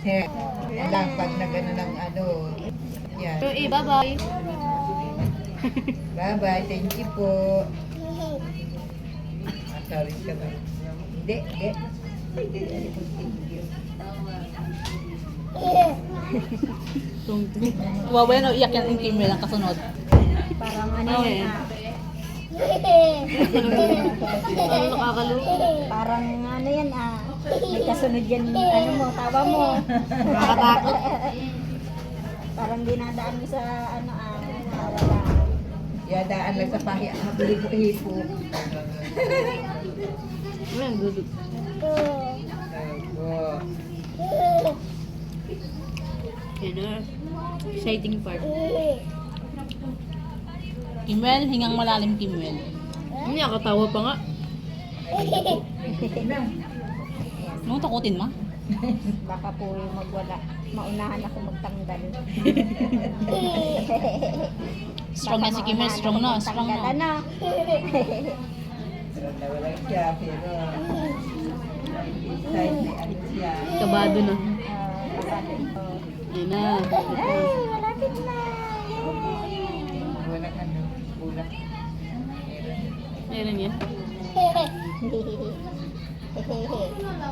Alam, pag na gano'n ng ano. Yan. So, bye-bye. Bye-bye. Thank you po. Sorry ka ba? Hindi, hindi. Wawa yan o iyak yan yung Kimmy lang kasunod. Parang ano Okay. yan Nakakaloko. Parang ano yan may kasunod yan ano mo, tawa mo. Nakakatakot. Parang dinadaan mo sa ano tawa lang. Yadaan lang sa pahi. Mabili ko hipo. Ayan, duduk. Opo. Yan na. Exciting part. Kimwel, hingang malalim Kimwel. Hindi, nakatawa pa nga. Nung takutin mo? Baka po yung magwala. Maunahan ako magtanggal. Strong na si Kimwel, strong na, strong na. Ano? Nawalan siya, pero inside may ano siya. Kabado na. Ay, Yan na. malapit na. Walang ano, ulang. Meron yan.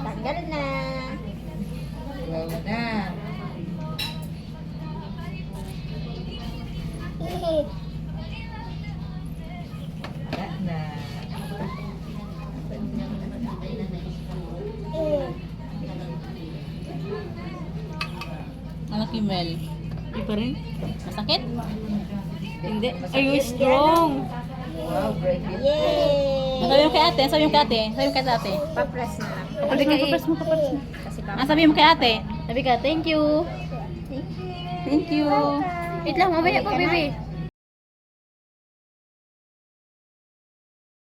Tanggal na. Wow na. Wala na. Ano Kimwel? Hindi pa rin? Masakit? Hindi. Masakit. Ay, strong. Wow, bright yun. Yay! Sabi mo kay ate, sabi mo kay ate, sabi mo kay ate. Pa-press na lang. Sabi mo, papas mo, papas mo. Kasi Sabi mo kay ate. Sabi ka, thank you. Thank you. Thank you. Wait lang, mamaya pa, baby.